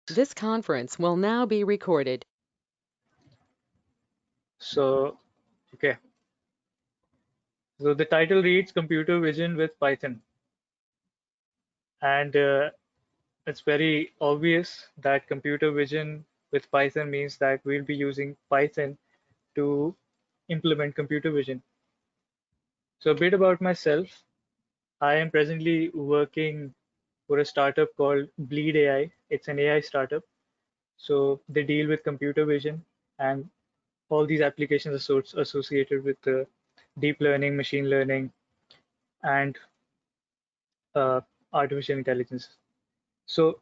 This conference will now be recorded. So, okay. So the title reads Computer Vision with Python. And it's very obvious that computer vision with Python means that we'll be using Python to implement computer vision. So a bit about myself. I am presently working for a startup called Bleed AI. It's an AI startup. So they deal with computer vision and all these applications associated with deep learning, machine learning, and uh, artificial intelligence. So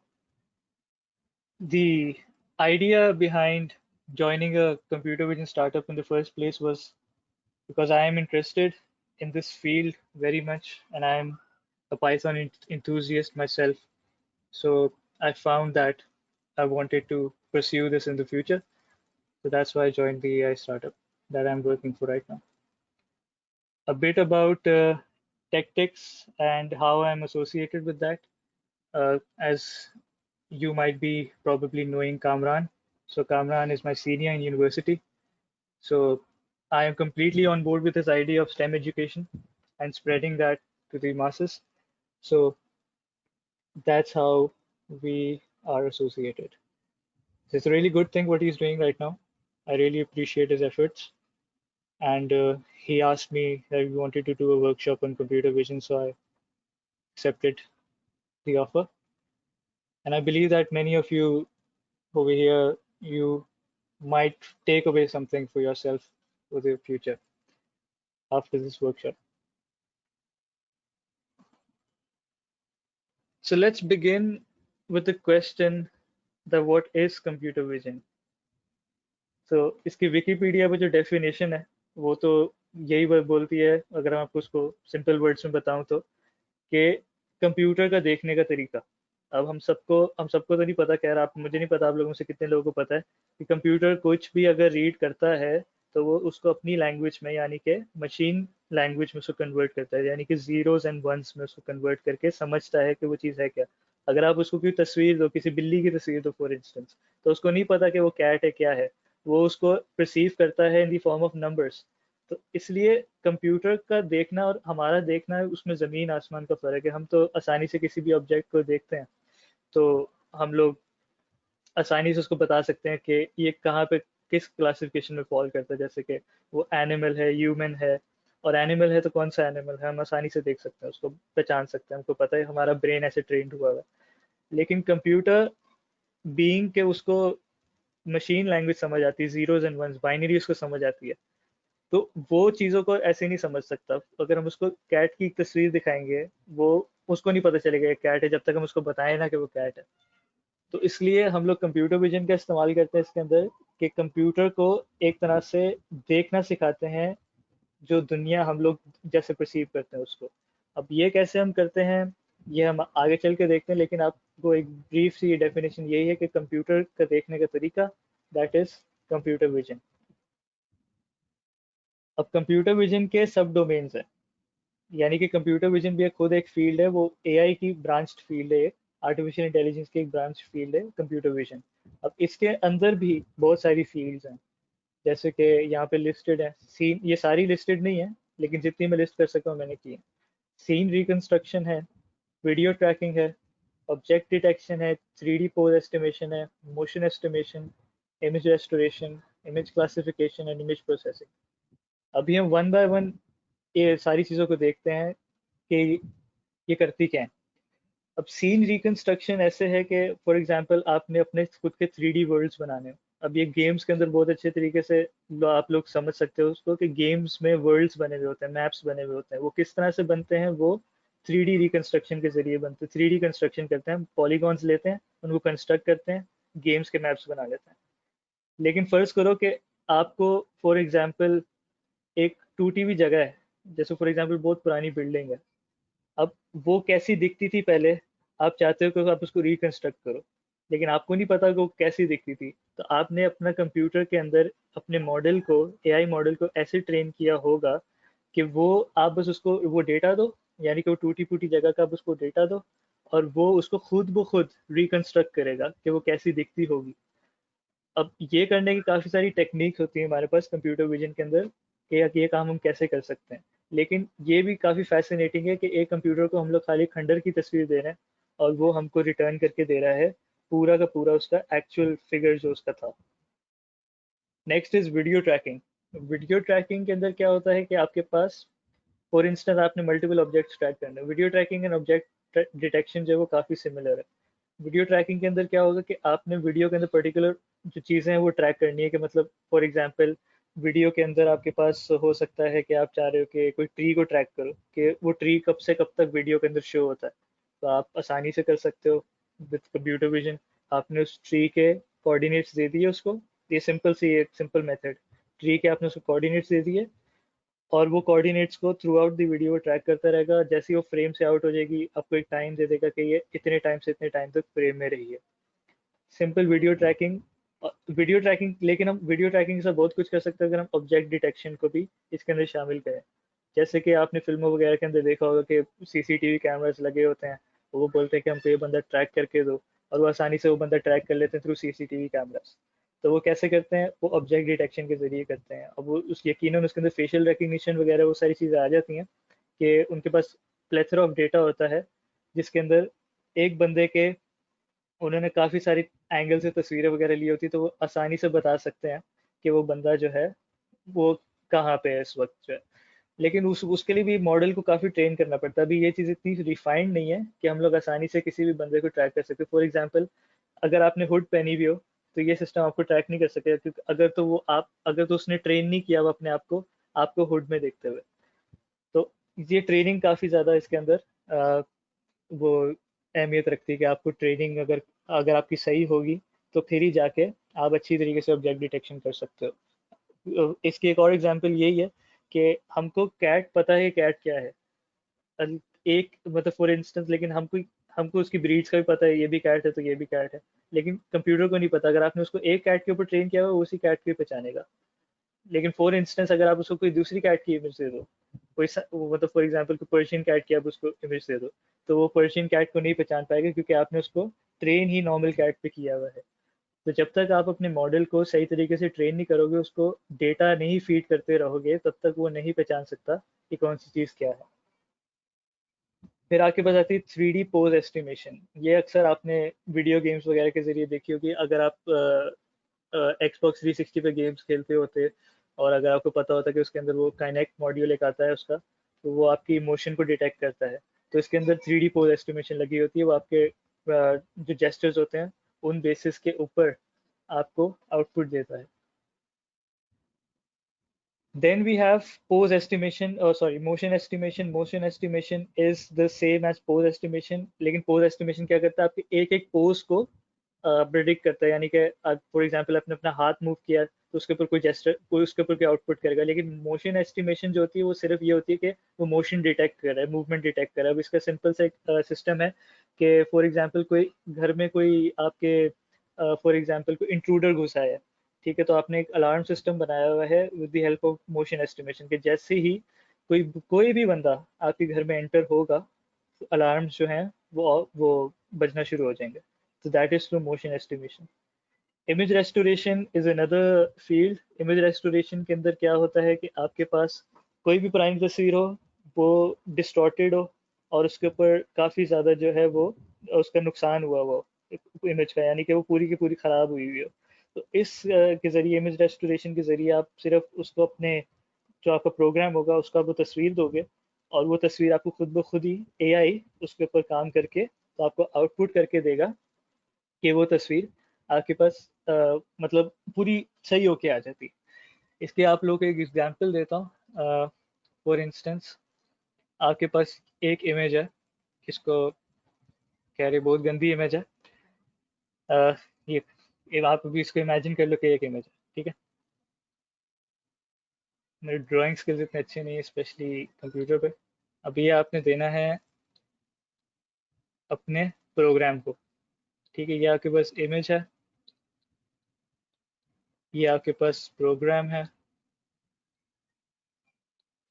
the idea behind joining a computer vision startup in the first place was because I am interested in this field very much, and I am a Python enthusiast myself. So I found that I wanted to pursue this in the future. So that's why I joined the AI startup that I'm working for right now. A bit about tactics and how I'm associated with that. As you might be probably knowing Kamran. So Kamran is my senior in university. So I am completely on board with his idea of STEM education and spreading that to the masses. So that's how we are associated. So it's a really good thing what he's doing right now. I really appreciate his efforts. And he asked me that we wanted to do a workshop on computer vision, so I accepted the offer. And I believe that many of you over here, you might take away something for yourself for the future after this workshop. So let's begin with the question that what is computer vision? So इसकी Wikipedia पे जो definition है वो तो यही word बोलती है, अगर मैं आपको उसको सिंपल वर्ड्स में बताऊं तो, कि कंप्यूटर का देखने का तरीका। अब हम सबको तो नहीं पता, खैर आप मुझे नहीं पता आप लोगों से कितने लोगों को पता है कि कंप्यूटर कुछ भी अगर रीड करता है तो वो उसको अपनी लैंग्वेज में यानी कि मशीन लैंग्वेज में उसको कन्वर्ट करता है, यानी कि जीरोस एंड वंस में उसको कन्वर्ट करके समझता है कि वो चीज़ है क्या। अगर आप उसको कोई तस्वीर दो, किसी बिल्ली की तस्वीर दो फॉर इंस्टेंस, तो उसको नहीं पता कि वो कैट है क्या है, वो उसको परसीव करता है in the form of numbers. तो इसलिए कंप्यूटर का देखना और हमारा देखना है, उसमें ज़मीन आसमान का फ़र्क है। हम तो आसानी से किसी भी ऑब्जेक्ट को देखते हैं, तो हम लोग आसानी से उसको बता सकते हैं कि ये कहाँ पे किस क्लासिफिकेशन में फॉल करता है, जैसे कि वो एनिमल है, ह्यूमन है। और एनिमल है तो कौन सा एनिमल है हम आसानी से देख सकते हैं, उसको पहचान सकते हैं, हमको पता है, हमारा ब्रेन ऐसे ट्रेंड हुआ है। लेकिन कंप्यूटर बीइंग के उसको मशीन लैंग्वेज समझ आती है, जीरोज एंड वंस, बाइनरी उसको समझ आती है, तो वो चीज़ों को ऐसे नहीं समझ सकता। अगर हम उसको कैट की तस्वीर दिखाएंगे, वो उसको नहीं पता चलेगा ये कैट है जब तक हम उसको बताएं ना कि वो कैट है। तो इसलिए हम लोग कंप्यूटर विजन का इस्तेमाल करते हैं इसके अंदर, कि कंप्यूटर को एक तरह से देखना सिखाते हैं, जो दुनिया हम लोग जैसे परसीव करते हैं उसको। अब ये कैसे हम करते हैं ये हम आगे चल के देखते हैं, लेकिन आपको एक ब्रीफ सी डेफिनेशन यही है कि कंप्यूटर का देखने का तरीका, दैट इज कंप्यूटर विजन। अब कंप्यूटर विजन के सब डोमेन्स हैं, यानी कि कंप्यूटर विजन भी खुद एक फील्ड है, वो एआई की ब्रांच्ड फील्ड है, आर्टिफिशियल इंटेलिजेंस की एक ब्रांच फील्ड है कंप्यूटर विजन। अब इसके अंदर भी बहुत सारी फील्ड्स हैं, जैसे कि यहाँ पे लिस्टेड है। सीन ये सारी लिस्टेड नहीं है, लेकिन जितनी मैं लिस्ट कर सकता हूँ मैंने की है। सीन रिकंस्ट्रक्शन है, वीडियो ट्रैकिंग है, ऑब्जेक्ट डिटेक्शन है, 3D पोज एस्टिमेशन है, motion estimation, image restoration, image classification and image processing. अभी हम वन बाय वन ये सारी चीज़ों को देखते हैं कि ये करती क्या है। अब सीन रिकंस्ट्रक्शन ऐसे है कि फॉर एग्जांपल आपने अपने खुद के 3D वर्ल्ड्स बनाने हो। अब ये गेम्स के अंदर बहुत अच्छे तरीके से आप लोग समझ सकते हो उसको, कि गेम्स में वर्ल्ड्स बने हुए होते हैं, मैप्स बने हुए होते हैं। वो किस तरह से बनते हैं, वो 3D रिकंस्ट्रक्शन के जरिए बनते हैं। 3D कंस्ट्रक्शन करते हैं, पॉलीगॉन्स लेते हैं, उनको कंस्ट्रक्ट करते हैं, गेम्स के मैप्स बना लेते हैं। लेकिन फर्ज करो कि आपको फॉर एग्जाम्पल एक टूटी हुई जगह है, जैसे फॉर एग्जाम्पल बहुत पुरानी बिल्डिंग है। अब वो कैसी दिखती थी पहले, आप चाहते हो कि आप उसको रिकंस्ट्रक्ट करो, लेकिन आपको नहीं पता कि वो कैसी दिखती थी। तो आपने अपना कंप्यूटर के अंदर अपने मॉडल को, एआई मॉडल को ऐसे ट्रेन किया होगा कि वो आप बस उसको वो डेटा दो, यानी कि वो टूटी फूटी जगह का आप उसको डेटा दो, और वो उसको खुद ब खुद रिकंस्ट्रक्ट करेगा कि वो कैसी दिखती होगी। अब ये करने की काफ़ी सारी टेक्निक होती है हमारे पास कंप्यूटर विजन के अंदर कि ये काम हम कैसे कर सकते हैं। लेकिन ये भी काफ़ी फैसिनेटिंग है कि एक कंप्यूटर को हम लोग खाली खंडर की तस्वीर दे रहे हैं और वो हमको रिटर्न करके दे रहा है पूरा का पूरा उसका एक्चुअल फिगर जो उसका था। Next is video tracking. Video tracking के अंदर क्या होता है कि आपके पास फॉर इंस्टेंस आपने मल्टीपल ऑब्जेक्ट्स ट्रैक करने हैं। Video tracking and object detection जो है वो काफ़ी सिमिलर है। वीडियो ट्रैकिंग के अंदर क्या होगा कि आपने वीडियो के अंदर पर्टिकुलर जो चीज़ें हैं वो ट्रैक करनी है कि मतलब फॉर एग्जांपल वीडियो के अंदर आपके पास हो सकता है कि आप चाह रहे हो कि कोई ट्री को ट्रैक करो कि वो ट्री कब से कब तक वीडियो के अंदर शो होता है, तो आप आसानी से कर सकते हो विद कंप्यूटर विजन। आपने उस ट्री के कोऑर्डिनेट्स दे दिए उसको, ये सिंपल सी एक सिंपल मेथड, ट्री के आपने उसको कोऑर्डिनेट्स दे दिए और वो कोऑर्डिनेट्स को through out the video track करता रहेगा। जैसे ही वो फ्रेम से आउट हो जाएगी आपको एक टाइम दे देगा कि ये इतने टाइम से इतने टाइम तक फ्रेम में रही है। Simple video tracking. Video tracking, लेकिन हम वीडियो ट्रैकिंग से बहुत कुछ कर सकते हैं अगर हम ऑब्जेक्ट डिटेक्शन को भी इसके अंदर शामिल करें। जैसे कि आपने फिल्मों वगैरह के अंदर देखा होगा कि सीसीटीवी कैमरास लगे होते हैं, वो बोलते हैं कि हमको ये बंदा ट्रैक करके दो, और वो आसानी से वो बंदा ट्रैक कर लेते हैं थ्रू सीसीटीवी कैमरास। तो वो कैसे करते हैं, वो ऑब्जेक्ट डिटेक्शन के जरिए करते हैं। अब वो उस यकीनन उसके अंदर फेशियल रिकग्निशन वगैरह वो सारी चीज़ें आ जाती हैं कि उनके पास प्लेथरा ऑफ डेटा होता है जिसके अंदर एक बंदे के उन्होंने काफ़ी सारी एंगल से तस्वीरें वगैरह ली होती, तो वो आसानी से बता सकते हैं कि वो बंदा जो है वो कहाँ पे है इस वक्त जो है। लेकिन उस उसके लिए भी मॉडल को काफ़ी ट्रेन करना पड़ता है। अभी ये चीज़ इतनी रिफाइंड नहीं है कि हम लोग आसानी से किसी भी बंदे को ट्रैक कर सकते। फॉर एग्जांपल अगर आपने हुड पहनी हुई हो तो ये सिस्टम आपको ट्रैक नहीं कर सकेगा, क्योंकि अगर तो उसने ट्रेन नहीं किया हुआ अपने आप को आपको हुड में देखते हुए। तो ये ट्रेनिंग काफ़ी ज़्यादा इसके अंदर वो अहमियत रखती है कि आपको ट्रेनिंग अगर अगर आपकी सही होगी तो फिर ही जाके आप अच्छी तरीके से ऑब्जेक्ट डिटेक्शन कर सकते हो। इसकी एक और एग्जांपल यही है कि हमको कैट पता है कैट क्या है, एक मतलब फॉर इंस्टेंस, लेकिन हमको हमको उसकी ब्रीड्स का भी पता है, ये भी कैट है तो ये भी कैट है, लेकिन कंप्यूटर को नहीं पता। अगर आपने उसको एक कैट के ऊपर ट्रेन किया हुआ वो उसी कैट को ही पहचानेगा। लेकिन फॉर इंस्टेंस अगर आप उसको कोई दूसरी कैट की इमेज दे दो, मतलब फॉर एग्जांपल कोई पर्शियन कैट की आप उसको इमेज दे दो, तो वो पर्शियन कैट को नहीं पहचान पाएगा क्योंकि आपने उसको ट्रेन ही नॉर्मल कैट पे किया हुआ है। तो जब तक आप अपने मॉडल को सही तरीके से ट्रेन नहीं करोगे, उसको डेटा नहीं फीड करते रहोगे, तब तक वो नहीं पहचान सकता कि कौन सी चीज़ क्या है। फिर आपके पास आती है 3D पोज एस्टिमेशन। ये अक्सर आपने वीडियो गेम्स वगैरह के जरिए देखी होगी। अगर आप Xbox 360 पे गेम्स खेलते होते और अगर आपको पता होता कि उसके अंदर वो काइनेक्ट मॉड्यूल एक आता है उसका, तो वो आपकी इमोशन को डिटेक्ट करता है। तो इसके अंदर 3D पोज एस्टिमेशन लगी होती है, वो आपके जो जेस्चर्स होते हैं उन बेसिस के ऊपर आपको आउटपुट देता है। Then we have pose estimation, sorry, motion estimation. Motion estimation is the same as pose estimation, लेकिन pose estimation क्या करता है, आपके एक एक pose को प्रिडिक्ट करता है। यानी कि फॉर एग्जांपल आपने अपना हाथ मूव किया तो उसके ऊपर कोई जेस्चर, कोई उसके ऊपर कोई आउटपुट करेगा। लेकिन मोशन एस्टिमेशन जो होती है वो सिर्फ ये होती है कि वो मोशन डिटेक्ट कर रहा है, मूवमेंट डिटेक्ट कर रहा है। अब इसका सिंपल सा एक सिस्टम है कि फॉर एग्जांपल कोई घर में कोई आपके फॉर एग्जांपल कोई इंट्रूडर घुसा है, ठीक है, तो आपने एक अलार्म सिस्टम बनाया हुआ है with the help of motion estimation के जैसे ही कोई कोई भी बंदा आपके घर में एंटर होगा, अलार्म्स जो हैं वो बजना शुरू हो जाएंगे। तो that is through motion estimation. Image restoration is another field. Image restoration के अंदर क्या होता है कि आपके पास कोई भी पुरानी तस्वीर हो, वो डिस्टॉर्टेड हो और उसके ऊपर काफ़ी ज़्यादा जो है वो उसका नुकसान हुआ वो इमेज का, यानी कि वो पूरी की पूरी ख़राब हुई हुई हो। तो इस के ज़रिए, इमेज रेस्टोरेशन के ज़रिए आप सिर्फ उसको अपने जो आपका प्रोग्राम होगा उसका आप वो तस्वीर दोगे और वो तस्वीर आपको खुद ब खुद ही एआई उसके ऊपर काम करके तो आपको आउटपुट करके देगा कि वो तस्वीर आपके पास मतलब पूरी सही होके आ जाती। इसके आप लोग को एक एग्जांपल देता हूँ। फॉर इंस्टेंस आपके पास एक इमेज है, इसको कह रहे बहुत गंदी इमेज है। अ, ये आप भी इसको इमेजिन कर लो कि एक इमेज है, ठीक है। मेरे ड्राइंग स्किल्स इतने अच्छे नहीं है स्पेशली कंप्यूटर पे। अब ये आपने देना है अपने प्रोग्राम को, ठीक है। ये आपके पास इमेज है, ये आपके पास प्रोग्राम है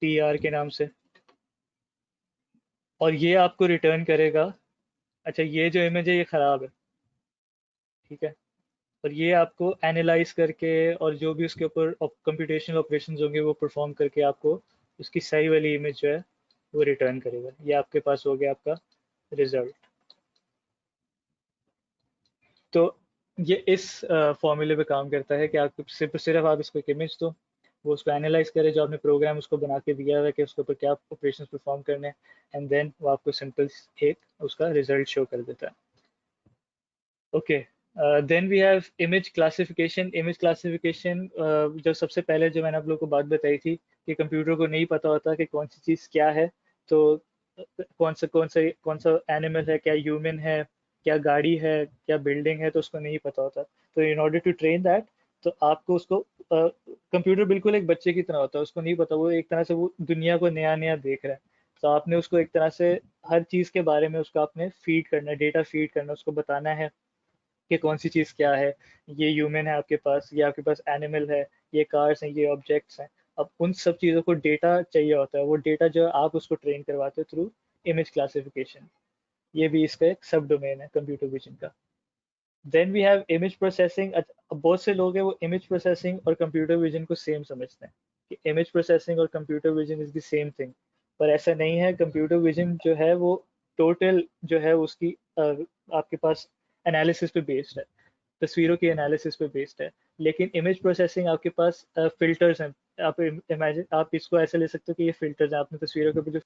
टी आर के नाम से, और ये आपको रिटर्न करेगा अच्छा ये जो इमेज है ये ख़राब है, ठीक है, और ये आपको एनालाइज करके और जो भी उसके ऊपर कंप्यूटेशनल ऑपरेशंस होंगे वो परफॉर्म करके आपको उसकी सही वाली इमेज जो है वो रिटर्न करेगा। ये आपके पास हो गया आपका रिजल्ट। तो ये इस फॉर्मूले पे काम करता है कि आप सिर्फ आप इसको एक इमेज दो, वो उसको एनालाइज करे, जो आपने प्रोग्राम उसको बना के दिया हुआ है कि उसके ऊपर क्या ऑपरेशंस परफॉर्म करने हैं, एंड देन वो आपको सिंपल एक उसका रिजल्ट शो कर देता है। Okay, then we have image classification. Image classification जो सबसे पहले जो मैंने आप लोगों को बात बताई थी कि कंप्यूटर को नहीं पता होता कि कौन सी चीज़ क्या है, तो कौन सा एनिमल है, क्या ह्यूमन है, क्या गाड़ी है, क्या बिल्डिंग है, तो उसको नहीं पता होता। तो in order to train that, तो आपको उसको कंप्यूटर बिल्कुल एक बच्चे की तरह होता है, उसको नहीं पता, वो एक तरह से वो दुनिया को नया नया देख रहा है। तो आपने उसको एक तरह से हर चीज़ के बारे में उसको आपने फीड करना है, डेटा फीड करना, उसको बताना है कि कौन सी चीज़ क्या है। ये ह्यूमन है आपके पास, ये आपके पास एनिमल है, ये कार्स हैं, ये ऑब्जेक्ट्स हैं। अब उन सब चीज़ों को डेटा चाहिए होता है, वो डेटा जो आप उसको ट्रेन करवाते हो थ्रू इमेज क्लासिफिकेशन। ये भी इसका एक सब डोमेन है कंप्यूटर विजन का। Then we have image processing. बहुत से लोग हैं वो इमेज प्रोसेसिंग और कंप्यूटर विजन को सेम समझते हैं कि इमेज प्रोसेसिंग और computer vision is the same thing, पर ऐसा नहीं है। कंप्यूटर विजन जो है वो टोटल जो है उसकी आपके पास एनालिसिस पे बेस्ड है, तस्वीरों की एनालिसिस पे बेस्ड है। लेकिन इमेज प्रोसेसिंग आपके पास फिल्टर्स हैं। आप इमेजिन, आप इसको ऐसे ले सकते हो कि ये फिल्टर्स हैं, आपने तस्वीरों के ऊपर जो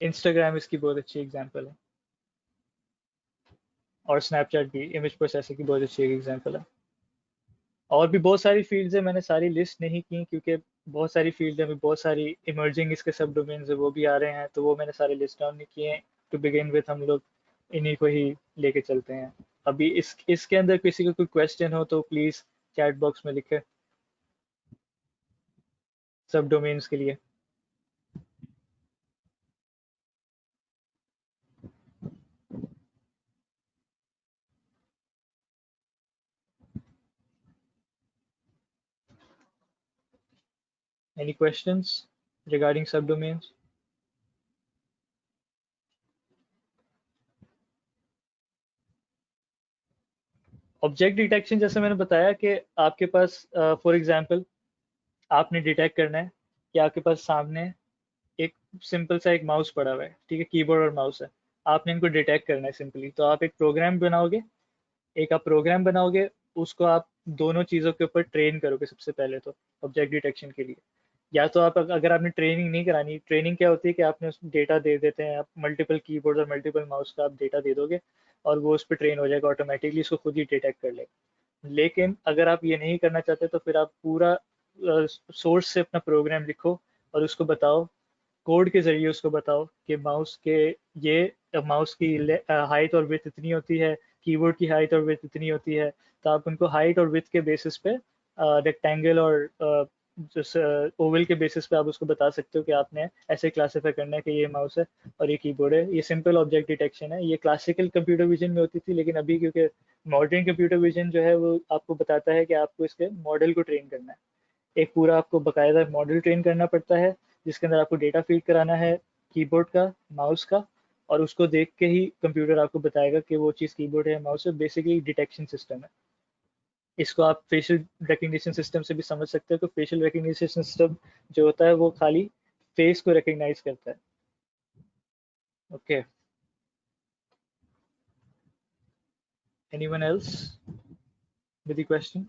इंस्टाग्राम इसकी बहुत अच्छी एग्जांपल है, और स्नैपचैट भी इमेज प्रोसेसिंग की बहुत अच्छी एग्जांपल है। और भी बहुत सारी फील्ड्स है, मैंने सारी लिस्ट नहीं की क्योंकि बहुत सारी फील्ड है, अभी बहुत सारी इमर्जिंग इसके सब डोमेन्स है वो भी आ रहे हैं, तो वो मैंने सारे लिस्ट डाउन नहीं किए हैं। टू बिगिन विथ हम लोग इन्हीं को ही लेके चलते हैं। अभी इसके अंदर किसी को कोई क्वेश्चन हो तो प्लीज चैट बॉक्स में लिखे, सब डोमेन्स के लिए। एनी क्वेश्चंस रिगार्डिंग सब डोमेन्स? ऑब्जेक्ट डिटेक्शन जैसे मैंने बताया कि आपके पास फॉर एग्जांपल आपने डिटेक्ट करना है कि आपके पास सामने एक सिंपल सा एक माउस पड़ा हुआ है, ठीक है, कीबोर्ड और माउस है। आपने इनको डिटेक्ट करना है सिंपली, तो आप एक प्रोग्राम बनाओगे, एक आप प्रोग्राम बनाओगे, उसको आप दोनों चीज़ों के ऊपर ट्रेन करोगे सबसे पहले तो ऑब्जेक्ट डिटेक्शन के लिए। या तो आप अगर आपने ट्रेनिंग नहीं करानी, ट्रेनिंग क्या होती है कि आपने उस डेटा दे देते हैं, आप मल्टीपल कीबोर्ड और मल्टीपल माउस का आप डेटा दे दोगे और वो उस पर ट्रेन हो जाएगा ऑटोमेटिकली, इसको खुद ही डिटेक्ट कर लेगा। लेकिन अगर आप ये नहीं करना चाहते तो फिर आप पूरा सोर्स से अपना प्रोग्राम लिखो और उसको बताओ, कोड के जरिए उसको बताओ कि माउस के ये माउस की हाइट और विड्थ इतनी होती है, कीबोर्ड की हाइट और विड्थ इतनी होती है। तो आप उनको हाइट और विड्थ के बेसिस पे रेक्टेंगल और जो ओवल के बेसिस पे आप उसको बता सकते हो कि आपने ऐसे क्लासीफाई करना है कि ये माउस है और ये कीबोर्ड है। ये सिंपल ऑब्जेक्ट डिटेक्शन है, ये क्लासिकल कंप्यूटर विजन में होती थी, लेकिन अभी क्योंकि मॉडर्न कंप्यूटर विजन जो है वो आपको बताता है कि आपको इसके मॉडल को ट्रेन करना है। एक पूरा आपको बकायदा मॉडल ट्रेन करना पड़ता है जिसके अंदर आपको डेटा फीड कराना है कीबोर्ड का, माउस का, और उसको देख के ही कंप्यूटर आपको बताएगा कि वो चीज़ कीबोर्ड है, माउस है। बेसिकली डिटेक्शन सिस्टम है। इसको आप फेशियल रिकग्निशन सिस्टम से भी समझ सकते हो, तो फेशियल रिकग्निशन सिस्टम जो होता है वो खाली फेस को रिकग्नाइज करता है। Okay, anyone else with the question?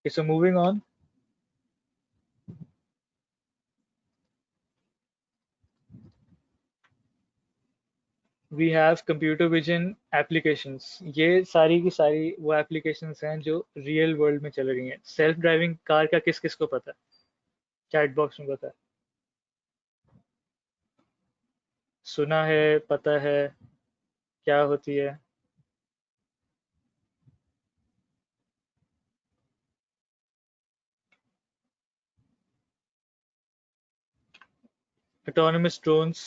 So moving on, we have computer vision applications. ये सारी की सारी वो एप्लीकेशंस हैं जो रियल वर्ल्ड में चल रही हैं। सेल्फ ड्राइविंग कार का किस किस को पता है? चैट बॉक्स में बता। सुना है, पता है, क्या होती है? Autonomous drones.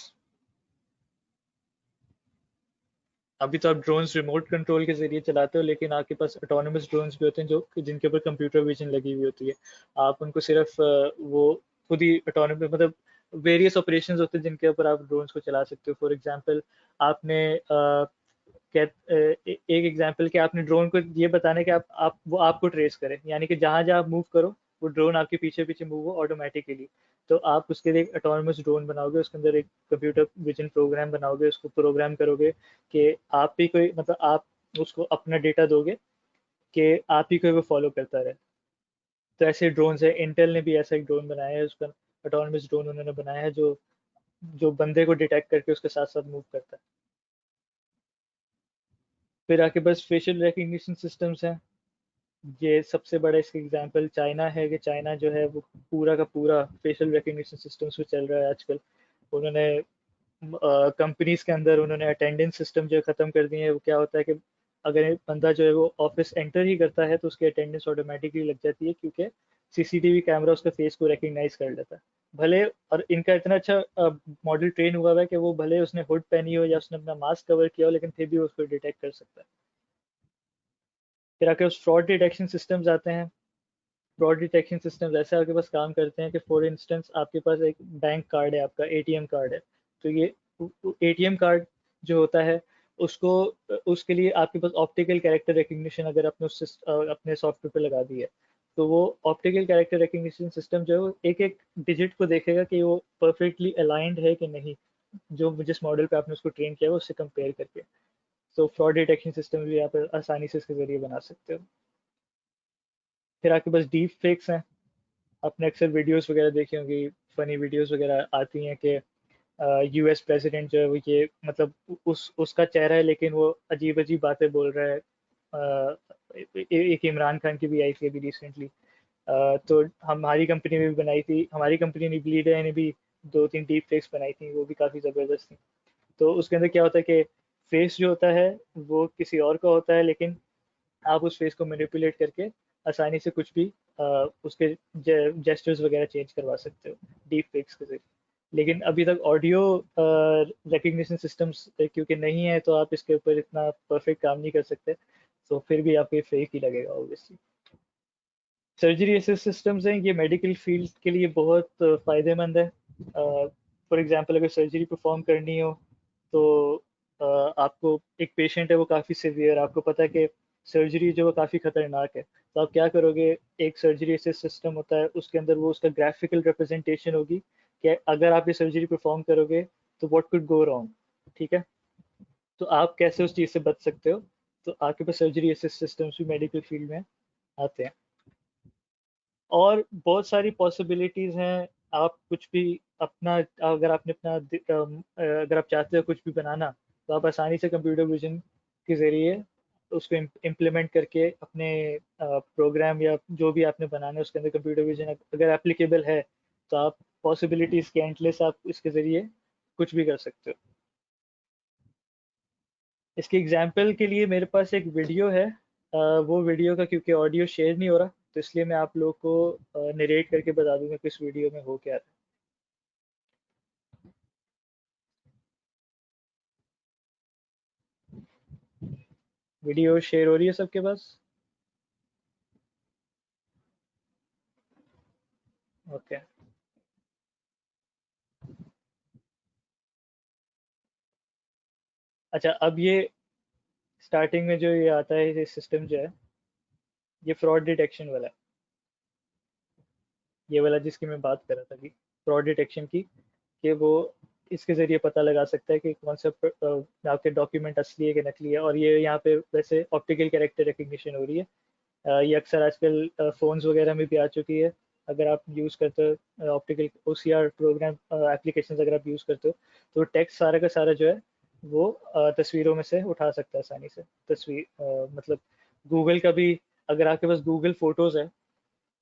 अभी तो आप ड्रोन्स रिमोट कंट्रोल के जरिए चलाते हो, लेकिन आपके पास ऑटोनोमस ड्रोन्स भी होते हैं जो जिनके ऊपर कंप्यूटर विजन लगी हुई होती है। आप उनको सिर्फ वो खुद ही ऑटोनोमस मतलब वेरियस ऑपरेशंस होते हैं जिनके ऊपर आप ड्रोन्स को चला सकते हो। फॉर एग्जांपल आपने एक एग्जांपल कि आपने ड्रोन को ये बताना है कि आप वो आपको ट्रेस करे, यानी कि जहां जहां आप मूव करो वो ड्रोन आपके पीछे पीछे मूव हो ऑटोमेटिकली। तो आप उसके लिए एक ऑटोनोमस ड्रोन बनाओगे, उसके अंदर एक कंप्यूटर विजन प्रोग्राम बनाओगे, उसको प्रोग्राम करोगे कि आप ही कोई मतलब आप उसको अपना डेटा दोगे कि आप ही कोई वो फॉलो करता रहे। तो ऐसे ड्रोन है, इंटेल ने भी ऐसा एक ड्रोन बनाया है, उसका ऑटोनोमस ड्रोन उन्होंने बनाया है जो जो बंदे को डिटेक्ट करके उसके साथ साथ मूव करता है। फिर आपके पास फेशियल रिकग्निशन सिस्टम्स हैं। ये सबसे बड़ा इसका एग्जांपल चाइना है कि चाइना जो है वो पूरा का पूरा फेशियल रिकग्निशन सिस्टम्स पे चल रहा है आजकल। उन्होंने कंपनीज के अंदर उन्होंने अटेंडेंस सिस्टम जो खत्म कर दिए हैं। वो क्या होता है कि अगर एक बंदा जो है वो ऑफिस एंटर ही करता है तो उसकी अटेंडेंस ऑटोमेटिकली लग जाती है, क्योंकि सीसीटीवी कैमरा उसका फेस को रिकग्नाइज कर लेता है। भले और इनका इतना अच्छा मॉडल ट्रेन हुआ है कि वो भले उसने हुड पहनी हो या उसने अपना मास्क कवर किया हो, लेकिन फिर भी उसको डिटेक्ट कर सकता है। फिर आके उस फ्रॉड डिटेक्शन सिस्टम्स आते हैं। फ्रॉड डिटेक्शन सिस्टम्स ऐसे आपके पास काम करते हैं कि फॉर इंस्टेंस आपके पास एक बैंक कार्ड है, आपका एटीएम कार्ड है। तो ये एटीएम कार्ड जो होता है उसको उसके लिए आपके पास ऑप्टिकल कैरेक्टर रिकग्निशन अगर आपने अपने सॉफ्टवेयर पे लगा दी है, तो वो ऑप्टिकल कैरेक्टर रिकग्निशन सिस्टम जो है वो एक एक डिजिट को देखेगा कि वो परफेक्टली अलाइंड है कि नहीं, जो जिस मॉडल पे आपने उसको ट्रेन किया है उससे कंपेयर करके। तो फ्रॉड डिटेक्शन सिस्टम भी आप आसानी से इसके जरिए बना सकते हो। फिर आपके पास डीप फेक्स हैं। आपने अक्सर वीडियोस वगैरह देखी होंगी, फनी वीडियोस वगैरह आती हैं कि यूएस प्रेसिडेंट जो है वो ये मतलब उसका चेहरा है लेकिन वो अजीब अजीब बातें बोल रहा है। एक इमरान खान की भी आई थी अभी रिसेंटली। तो हमारी कंपनी ने भी बनाई थी, हमारी कंपनी ने लीड ने भी दो तीन डीप फेक्स बनाई थी, वो भी काफ़ी ज़बरदस्त थी। तो उसके अंदर क्या होता है कि फेस जो होता है वो किसी और का होता है, लेकिन आप उस फेस को मैनिपुलेट करके आसानी से कुछ भी उसके जेस्चर्स वगैरह चेंज करवा सकते हो डीप फेक्स के जरिए। लेकिन अभी तक ऑडियो रिकग्निशन सिस्टम्स क्योंकि नहीं है, तो आप इसके ऊपर इतना परफेक्ट काम नहीं कर सकते, तो फिर भी आपको ये फेक ही लगेगा ऑब्वियसली। सर्जरी असिस्ट सिस्टम्स हैं, ये मेडिकल फील्ड के लिए बहुत फ़ायदेमंद है। फॉर एग्जांपल अगर सर्जरी परफॉर्म करनी हो तो आपको एक पेशेंट है वो काफ़ी सीवियर, आपको पता है कि सर्जरी जो है काफ़ी ख़तरनाक है, तो आप क्या करोगे, एक सर्जरी असिस्ट सिस्टम होता है उसके अंदर वो उसका ग्राफिकल रिप्रेजेंटेशन होगी कि अगर आप ये सर्जरी परफॉर्म करोगे तो व्हाट कुड गो रॉन्ग। ठीक है, तो आप कैसे उस चीज़ से बच सकते हो। तो आपके पास सर्जरी असिस्ट सिस्टम्स भी मेडिकल फील्ड में आते हैं। और बहुत सारी पॉसिबिलिटीज़ हैं। आप कुछ भी अपना अगर आपने अपना अगर आप चाहते हो कुछ भी बनाना, तो आप आसानी से कंप्यूटर विजन के ज़रिए उसको इम्प्लीमेंट करके अपने प्रोग्राम या जो भी आपने बनाना है उसके अंदर कंप्यूटर विजन अगर एप्लीकेबल है, तो आप पॉसिबिलिटीज़ के एंडलेस आप इसके ज़रिए कुछ भी कर सकते हो। इसके एग्जाम्पल के लिए मेरे पास एक वीडियो है। वो वीडियो का क्योंकि ऑडियो शेयर नहीं हो रहा, तो इसलिए मैं आप लोग को नरेट करके बता दूंगा किस वीडियो में हो क्या रहा है। वीडियो शेयर हो रही है सबके पास? ओके। अच्छा, अब ये स्टार्टिंग में जो ये आता है, ये सिस्टम जो है ये फ्रॉड डिटेक्शन वाला है। ये वाला जिसकी मैं बात कर रहा था अभी, फ्रॉड डिटेक्शन की, कि वो इसके ज़रिए पता लगा सकता है कि कौन सा आपके डॉक्यूमेंट असली है कि नकली है। और ये यहाँ पे वैसे ऑप्टिकल कैरेक्टर रिकग्निशन हो रही है। ये अक्सर आजकल फ़ोन्स वगैरह में भी आ चुकी है। अगर आप यूज़ करते हो ऑप्टिकल ओसीआर प्रोग्राम एप्लीकेशन अगर आप यूज़ करते हो, तो टेक्स्ट सारा का सारा जो है वो तस्वीरों में से उठा सकता है आसानी से। तस्वीर मतलब गूगल का भी, अगर आपके पास गूगल फ़ोटोज़ है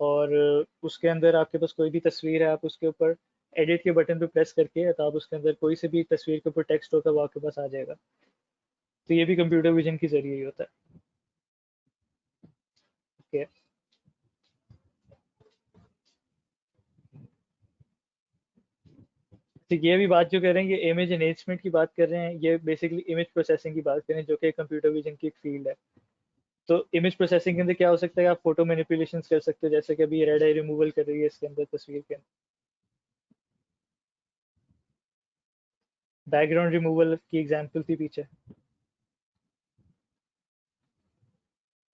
और उसके अंदर आपके पास कोई भी तस्वीर है, आप उसके ऊपर एडिट के बटन पे प्रेस करके तो आप उसके अंदर कोई से भी तस्वीर के ऊपर टेक्स्ट होगा वो आपके पास आ जाएगा। तो ये भी कंप्यूटर विजन के ज़रिए ही होता है। ओके। तो ये भी बात जो कर रहे हैं ये इमेज एनहेंसमेंट की बात कर रहे हैं, ये बेसिकली इमेज प्रोसेसिंग की बात कर रहे हैं जो कि कंप्यूटर विजन की एक फील्ड है। तो इमेज प्रोसेसिंग के अंदर क्या हो सकता है, आप फोटो मैनिपुलेशन कर सकते हो, जैसे कि अभी रेड आई रिमूवल कर रही है इसके अंदर, तस्वीर के अंदर बैकग्राउंड रिमूवल की एग्जांपल थी पीछे।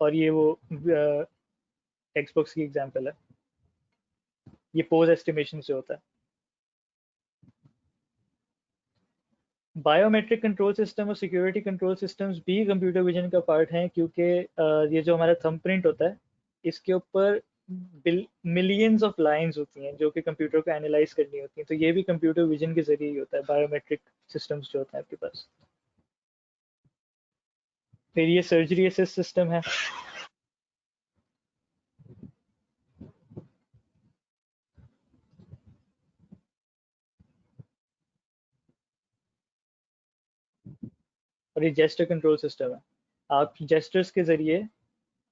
और ये वो एक्सबॉक्स की एग्जांपल है, ये पोज एस्टिमेशन से होता है। बायोमेट्रिक कंट्रोल सिस्टम और सिक्योरिटी कंट्रोल सिस्टम्स भी कंप्यूटर विजन का पार्ट हैं, क्योंकि ये जो हमारा थंबप्रिंट होता है इसके ऊपर मिलियंस ऑफ लाइंस होती हैं जो कि कंप्यूटर को एनालाइज करनी होती हैं, तो ये भी कंप्यूटर विजन के जरिए ही होता है, बायोमेट्रिक सिस्टम्स जो होते हैं आपके पास। फिर ये सर्जरी असिस्ट सिस्टम है। और ये जेस्टर कंट्रोल सिस्टम है, आप जेस्टर्स के जरिए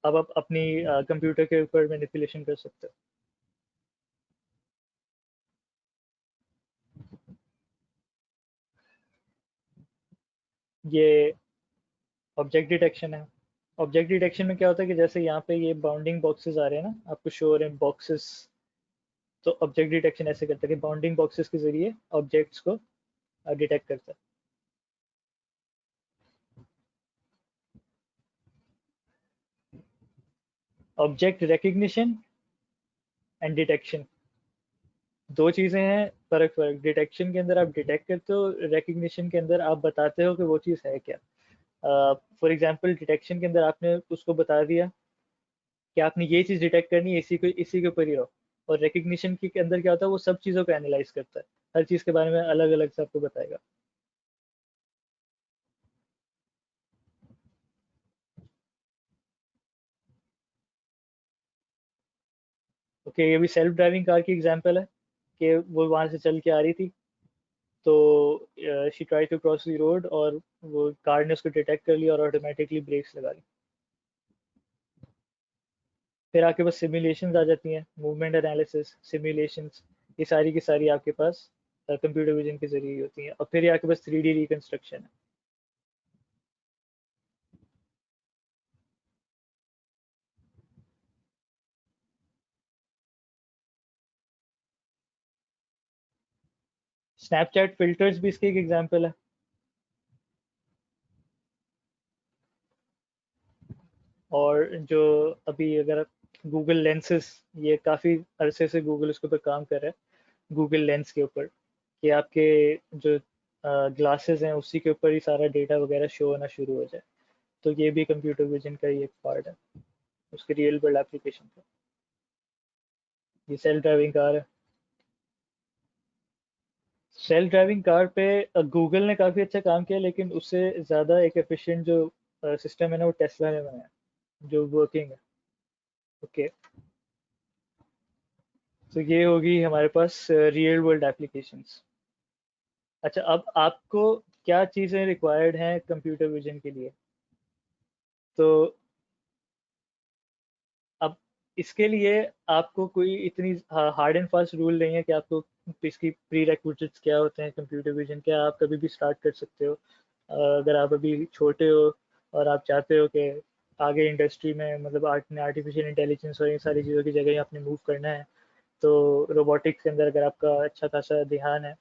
अब आप अपनी कंप्यूटर के ऊपर मैनिपुलेशन कर सकते हो। ये ऑब्जेक्ट डिटेक्शन है। ऑब्जेक्ट डिटेक्शन में क्या होता है कि जैसे यहाँ पे ये बाउंडिंग बॉक्सेस आ रहे हैं ना, आपको शो हो रहे हैं बॉक्सेस, तो ऑब्जेक्ट डिटेक्शन ऐसे करता है कि बाउंडिंग बॉक्सेस के जरिए ऑब्जेक्ट्स को डिटेक्ट करता है। ऑब्जेक्ट रिकग्निशन एंड डिटेक्शन दो चीजें हैं, फर्क फर्क। डिटेक्शन के अंदर आप डिटेक्ट करते हो, रिकग्निशन के अंदर आप बताते हो कि वो चीज़ है क्या। फॉर एग्जांपल डिटेक्शन के अंदर आपने उसको बता दिया कि आपने ये चीज़ डिटेक्ट करनी है, इसी के ऊपर ही रहो। और रिकग्निशन के अंदर क्या होता है, वो सब चीज़ों को एनालाइज करता है, हर चीज़ के बारे में अलग अलग से आपको बताएगा। ओके, ये भी सेल्फ ड्राइविंग कार की एग्जांपल है कि वो वहां से चल के आ रही थी, तो she try to cross the road और वो कार ने उसको डिटेक्ट कर लिया और ऑटोमेटिकली ब्रेक्स लगा ली। फिर आपके पास सिमुलेशंस आ जाती हैं, मूवमेंट एनालिसिस सिमुलेशंस, ये सारी की सारी आपके पास कंप्यूटर विजन के जरिए ही होती हैं। और फिर ये आपके पास 3D रिकंस्ट्रक्शन है। स्नैपचैट फिल्टर्स भी इसके एक एग्जांपल है। और जो अभी अगर गूगल लेंसेज, ये काफ़ी अरसे से गूगल उसके ऊपर काम कर रहा है, गूगल लेंस के ऊपर, कि आपके जो ग्लासेस हैं उसी के ऊपर ही सारा डेटा वगैरह शो होना शुरू हो जाए। तो ये भी कंप्यूटर विजन का ही एक पार्ट है, उसके रियल वर्ल्ड एप्लीकेशन का। ये सेल्फ ड्राइविंग कार है। सेल्फ ड्राइविंग कार पे गूगल ने काफ़ी अच्छा काम किया, लेकिन उससे ज़्यादा एक एफिशिएंट जो सिस्टम है ना वो टेस्ला ने बनाया, जो वर्किंग है। ओके, तो ये होगी हमारे पास रियल वर्ल्ड एप्लीकेशंस। अच्छा, अब आपको क्या चीज़ें रिक्वायर्ड हैं कंप्यूटर विजन के लिए, तो अब इसके लिए आपको कोई इतनी हार्ड एंड फास्ट रूल नहीं है कि आपको इसकी प्री रिक्विजिट्स क्या होते हैं कंप्यूटर विजन के, आप कभी भी स्टार्ट कर सकते हो। अगर आप अभी छोटे हो और आप चाहते हो कि आगे इंडस्ट्री में मतलब आर्टिफिशियल इंटेलिजेंस और इन सारी चीज़ों की जगह आपने मूव करना है, तो रोबोटिक्स के अंदर अगर आपका अच्छा खासा ध्यान है,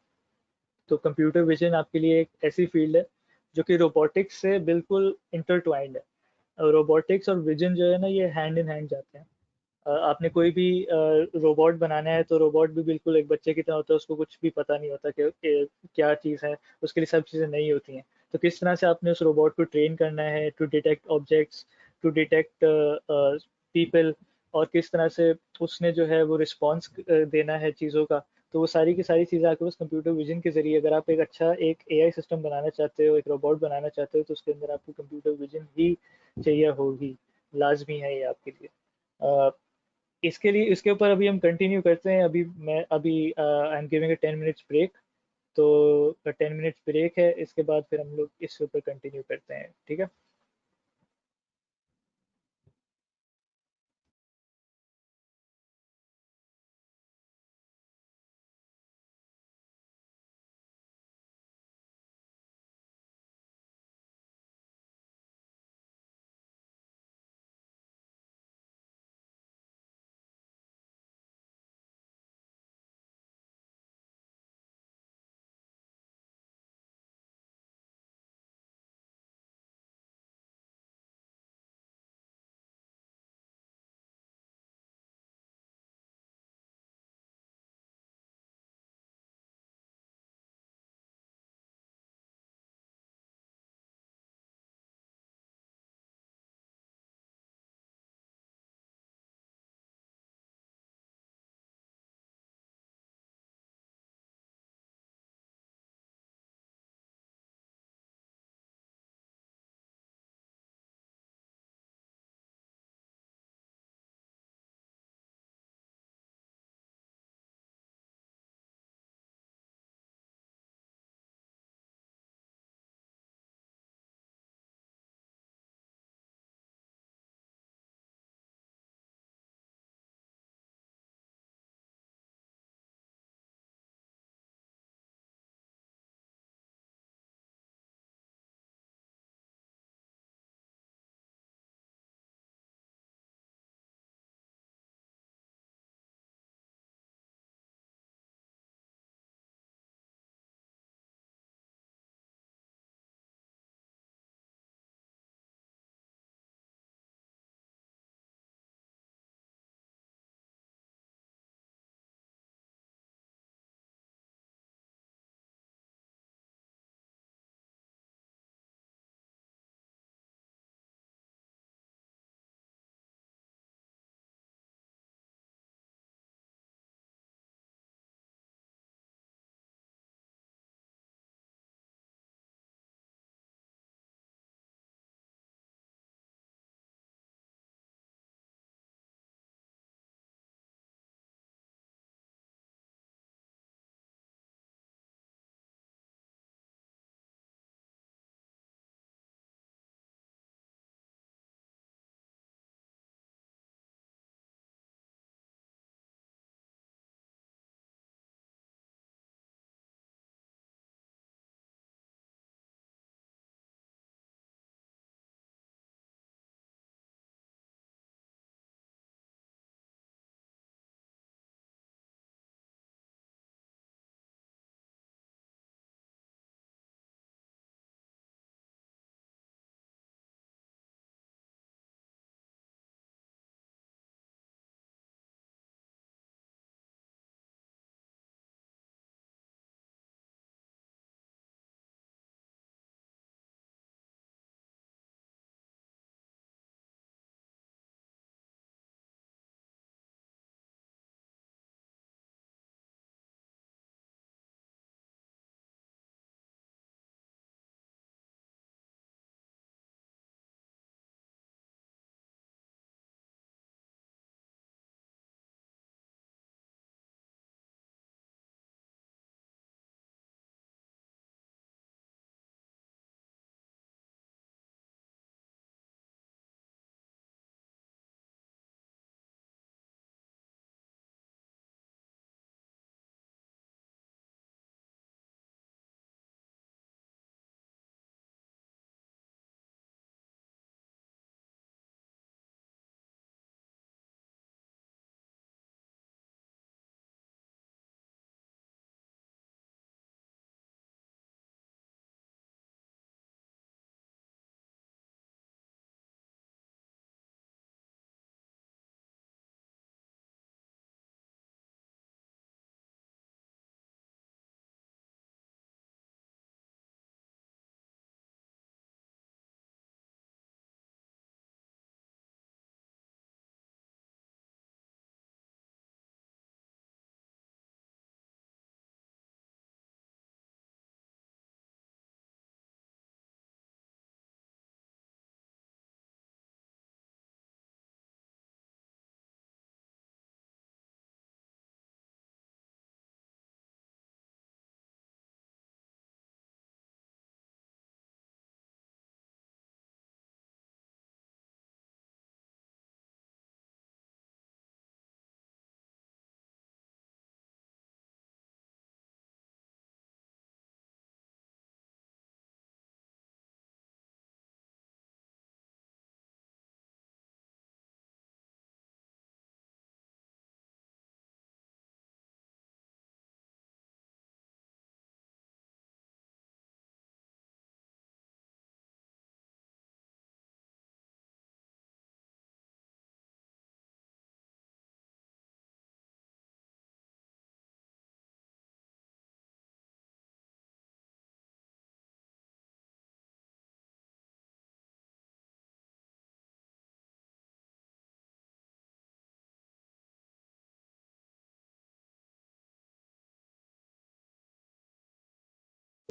तो कंप्यूटर विजन आपके लिए एक ऐसी फील्ड है जो कि रोबोटिक्स से बिल्कुल इंटरट्वाइंड है। रोबोटिक्स और विजन जो है ना, ये हैंड इन हैंड जाते हैं। आपने कोई भी रोबोट बनाना है, तो रोबोट भी बिल्कुल एक बच्चे की तरह होता है, उसको कुछ भी पता नहीं होता कि क्या चीज़ है, उसके लिए सब चीज़ें नई होती हैं। तो किस तरह से आपने उस रोबोट को ट्रेन करना है to detect objects, to detect people, और किस तरह से उसने जो है वो रिस्पॉन्स देना है चीज़ों का, तो वो सारी की सारी चीज़ें आपके पास कंप्यूटर विजन के जरिए, अगर आप एक अच्छा एक एआई सिस्टम बनाना चाहते हो, एक रोबोट बनाना चाहते हो, तो उसके अंदर आपको कंप्यूटर विजन ही चाहिए होगी, लाजमी है ये आपके लिए। अ, इसके लिए इसके ऊपर अभी हम कंटिन्यू करते हैं। अभी I am giving a 10 minutes break, तो 10 मिनट्स ब्रेक है, इसके बाद फिर हम लोग इसके ऊपर कंटिन्यू करते हैं, ठीक है।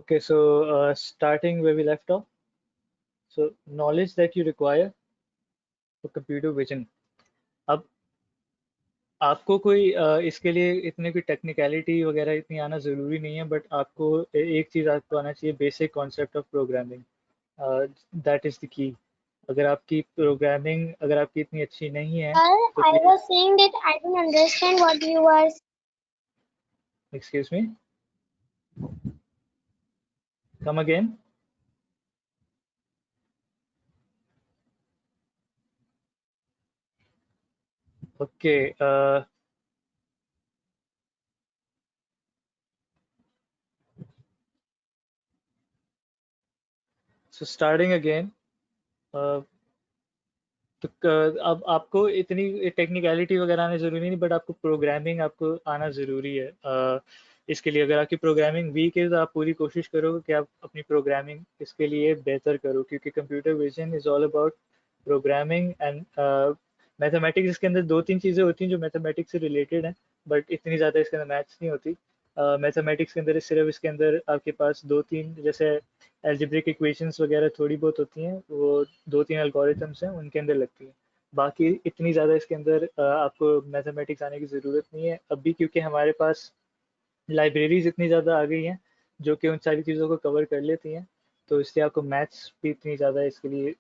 Okay, so starting where we left off. So knowledge that you require for computer vision. अब आपको कोई इसके लिए इतने कोई टेक्निकलिटी वगैरह इतनी आना ज़रूरी नहीं है, बट आपको एक चीज़ आपको आना चाहिए, basic concept of programming. That is the key. अगर आपकी प्रोग्रामिंग अगर आपकी इतनी अच्छी नहीं है तो I was saying that I didn't understand what you were. Excuse me, come again. Okay, so starting again. तो अब आपको इतनी टेक्निकलिटी वगैरह आना ज़रूरी नहीं, बट आपको प्रोग्रामिंग आपको आना ज़रूरी है. इसके लिए अगर आपकी प्रोग्रामिंग वीक है तो आप पूरी कोशिश करो कि आप अपनी प्रोग्रामिंग इसके लिए बेहतर करो, क्योंकि computer vision is all about programming and mathematics. इसके अंदर दो तीन चीज़ें होती हैं जो मैथमेटिक्स से रिलेटेड हैं, बट इतनी ज़्यादा इसके अंदर मैथ्स नहीं होती. मैथमेटिक्स के अंदर सिर्फ इसके अंदर आपके पास दो तीन जैसे एल्जेब्रिक इक्वेशंस वगैरह थोड़ी बहुत होती हैं, वो दो तीन एल्गोरिथम्स हैं उनके अंदर लगती हैं. बाकी इतनी ज़्यादा इसके अंदर आपको मैथमेटिक्स आने की ज़रूरत नहीं है अभी, क्योंकि हमारे पास लाइब्रेरीज इतनी ज़्यादा आ गई हैं जो कि उन सारी चीज़ों को कवर कर लेती हैं. तो इसलिए आपको मैथ्स भी इतनी ज़्यादा इसके लिए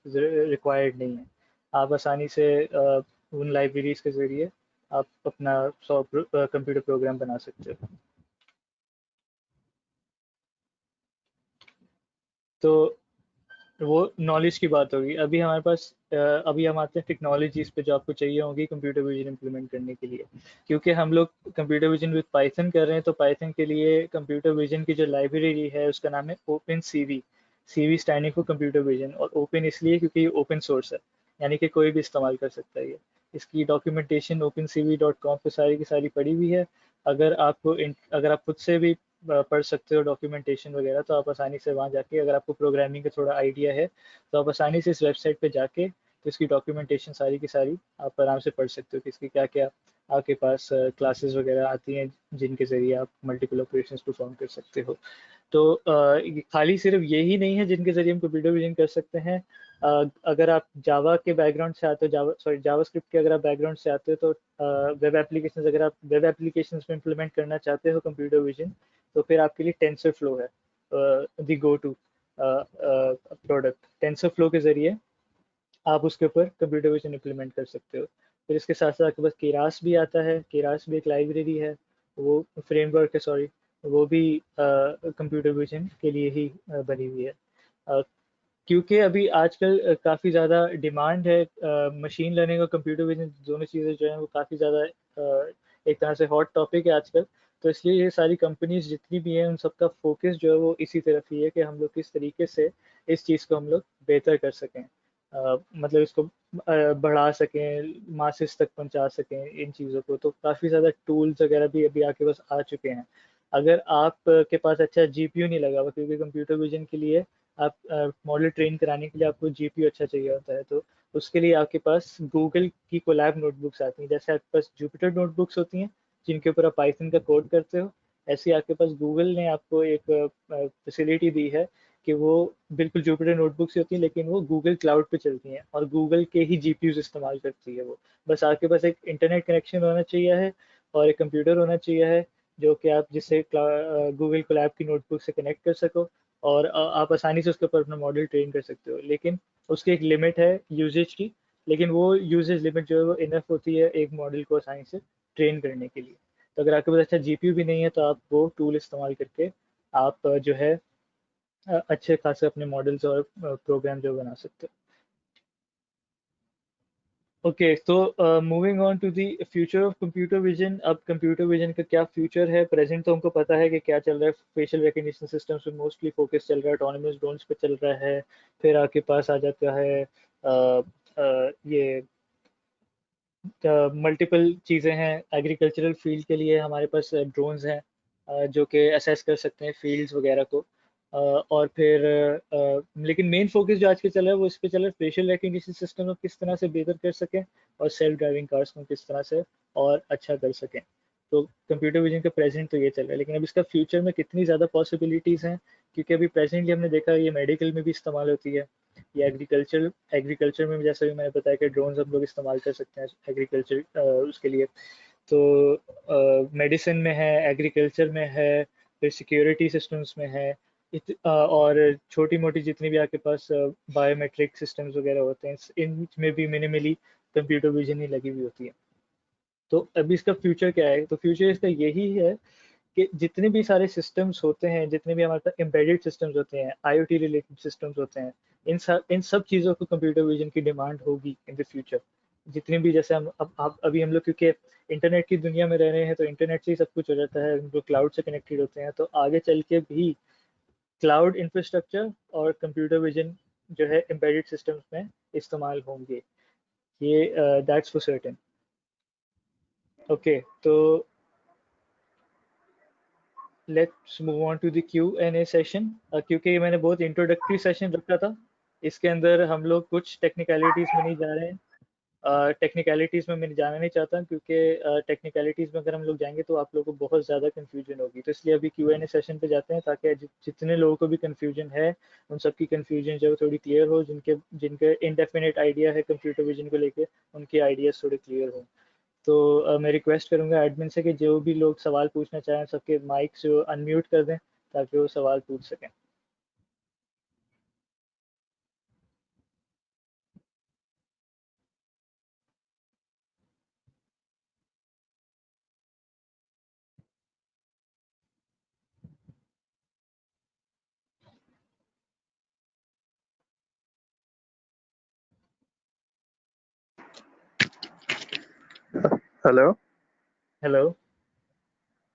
रिक्वायर्ड नहीं है. आप आसानी से उन लाइब्रेरीज के ज़रिए आप अपना कंप्यूटर प्रोग्राम बना सकते हो. तो वो नॉलेज की बात होगी. अभी हमारे पास अभी हम आते हैं टेक्नोलॉजीज पे जो आपको चाहिए होगी कंप्यूटर विजन इंप्लीमेंट करने के लिए. क्योंकि हम लोग कंप्यूटर विजन विद पाइथन कर रहे हैं, तो पाइथन के लिए कंप्यूटर विजन की जो लाइब्रेरी है उसका नाम है open CV. CV standing for computer vision. और ओपन इसलिए क्योंकि ये ओपन सोर्स है, यानी कि कोई भी इस्तेमाल कर सकता है. ये इसकी डॉक्यूमेंटेशन opencv.com पे सारी की सारी पड़ी हुई है. अगर आप खुद से भी पढ़ सकते हो डॉक्यूमेंटेशन वगैरह, तो आप आसानी से वहाँ जाके, अगर आपको प्रोग्रामिंग का थोड़ा आइडिया है तो आप आसानी से इस वेबसाइट पे जाके तो इसकी डॉक्यूमेंटेशन सारी की सारी आप आराम से पढ़ सकते हो कि इसकी क्या क्या आपके पास क्लासेस वगैरह आती हैं जिनके ज़रिए आप मल्टीपल ऑपरेशंस परफॉर्म कर सकते हो. तो खाली सिर्फ यही नहीं है जिनके ज़रिए हम कंप्यूटर विजन कर सकते हैं. अगर आप जावा के बैकग्राउंड से आते हो, जावास्क्रिप्ट के अगर आप बैकग्राउंड से आते हो, तो वेब एप्लीकेशंस, अगर आप वेब एप्लीकेशंस में इंप्लीमेंट करना चाहते हो कंप्यूटर विजन, तो फिर आपके लिए टेंसरफ्लो है the go to product. TensorFlow के ज़रिए आप उसके ऊपर कंप्यूटर विजन इंप्लीमेंट कर सकते हो. फिर इसके साथ साथ आपके पास केरास भी आता है. केरास भी एक लाइब्रेरी है, वो फ्रेमवर्क है, सॉरी, वो भी कंप्यूटर विजन के लिए ही बनी हुई है. क्योंकि अभी आजकल काफ़ी ज़्यादा डिमांड है मशीन लर्निंग और कंप्यूटर विजन, दोनों चीज़ें जो हैं वो काफ़ी ज़्यादा एक तरह से हॉट टॉपिक है आजकल. तो इसलिए ये सारी कंपनीज जितनी भी हैं उन सबका फोकस जो है वो इसी तरफ ही है कि हम लोग किस तरीके से इस चीज़ को हम लोग बेहतर कर सकें. मतलब इसको बढ़ा सकें, मासेस तक पहुंचा सकें इन चीज़ों को. तो काफ़ी ज़्यादा टूल्स वगैरह भी अभी आपके पास आ चुके हैं. अगर आप के पास अच्छा जीपीयू नहीं लगा हुआ, क्योंकि कंप्यूटर विजन के लिए आप मॉडल ट्रेन कराने के लिए आपको जीपीयू अच्छा चाहिए होता है, तो उसके लिए आपके पास गूगल की कोलैब नोटबुक्स आती हैं. जैसे आपके पास जुपिटर नोटबुक्स होती हैं जिनके ऊपर आप पाइथन का कोड करते हो, ऐसे ही आपके पास गूगल ने आपको एक फैसिलिटी दी है कि वो बिल्कुल जुपिटर नोटबुक्स होती हैं, लेकिन वो गूगल क्लाउड पे चलती हैं और गूगल के ही जीपीयूज इस्तेमाल करती है वो. बस आपके पास एक इंटरनेट कनेक्शन होना चाहिए है और एक कंप्यूटर होना चाहिए है जो कि आप जिससे गूगल कोलैब की नोटबुक से कनेक्ट कर सको, और आप आसानी से उसके ऊपर अपना मॉडल ट्रेन कर सकते हो. लेकिन उसकी एक लिमिट है यूजेज की, लेकिन वो यूजेज लिमिट जो है वो इनफ होती है एक मॉडल को आसानी से ट्रेन करने के लिए. तो अगर आपके पास अच्छा जीपीयू भी नहीं है तो आप वो टूल इस्तेमाल करके आप जो है अच्छे खासे अपने मॉडल्स और प्रोग्राम जो बना सकते हो. ओके, तो moving on to the future of computer vision. अब कंप्यूटर विजन का क्या फ्यूचर है? प्रेजेंट तो हमको पता है कि क्या चल रहा है. फेशियल रिकग्निशन सिस्टम्स पे मोस्टली फोकस चल रहा है, ऑटोनोमस ड्रोन्स पे चल रहा है. फिर आपके पास आ जाता है ये मल्टीपल चीज़ें हैं. एग्रीकल्चरल फील्ड के लिए हमारे पास ड्रोन्स हैं जो कि असेस कर सकते हैं फील्ड्स वगैरह को. और फिर लेकिन मेन फोकस जो आज के चल रहा है वो इस पे चल रहा है फेशियल रिकग्निशन सिस्टम को किस तरह से बेहतर कर सकें और सेल्फ ड्राइविंग कार्स को किस तरह से और अच्छा कर सकें. तो कंप्यूटर विजन का प्रेजेंट तो ये चल रहा है, लेकिन अब इसका फ्यूचर में कितनी ज़्यादा पॉसिबिलिटीज़ हैं क्योंकि अभी प्रेजेंटली हमने देखा ये मेडिकल में भी इस्तेमाल होती है, ये एग्रीकल्चर में भी, जैसा भी मैंने बताया कि ड्रोन्स हम लोग इस्तेमाल कर सकते हैं एग्रीकल्चर उसके लिए। तो मेडिसिन में है, एग्रीकल्चर में है, फिर सिक्योरिटी सिस्टम्स में है, और छोटी मोटी जितनी भी आपके पास बायोमेट्रिक सिस्टम्स वगैरह होते हैं, इनमें भी मिनिमली कंप्यूटर विजन ही लगी हुई होती है। तो अभी इसका फ्यूचर क्या है? तो फ्यूचर इसका यही है कि जितने भी सारे सिस्टम्स होते हैं, जितने भी हमारे पास एम्बेडेड सिस्टम्स होते हैं, आईओटी रिलेटेड सिस्टम्स होते हैं, इन सब चीज़ों को कंप्यूटर विजन की डिमांड होगी इन द फ्यूचर। जितनी भी, जैसे हम अभी हम लोग क्योंकि इंटरनेट की दुनिया में रह रहे हैं, तो इंटरनेट से ही सब कुछ हो जाता है, हम लोग क्लाउड से कनेक्टेड होते हैं, तो आगे चल के भी क्लाउड इंफ्रास्ट्रक्चर और कंप्यूटर विजन जो है एम्बेडेड सिस्टम्स में इस्तेमाल होंगे, ये दैट्स फॉर सर्टेन। ओके, तो let's move on to the Q&A session. क्योंकि मैंने बहुत इंट्रोडक्टरी सेशन रखा था, इसके अंदर हम लोग कुछ टेक्निकलिटीज़ में नहीं जा रहे हैं। टेक्निकलिटीज़ में मैं जाना नहीं चाहता, क्योंकि टेक्निकलिटीज़ में अगर हम लोग जाएंगे तो आप लोगों को बहुत ज़्यादा कन्फ्यूजन होगी, तो इसलिए अभी Q&A सेशन पे जाते हैं, ताकि जितने लोगों को भी कन्फ्यूजन है उन सबकी कन्फ्यूजन जो है थोड़ी क्लियर हो, जिनके जिनके इनडेफिनेट आइडिया है कंप्यूटर विजन को लेके, उनके आइडियाज़ थोड़े क्लियर हों। तो मैं रिक्वेस्ट करूंगा एडमिन से कि जो भी लोग सवाल पूछना चाहें सबके माइक जो अनम्यूट कर दें, ताकि वो सवाल पूछ सकें। Hello hello.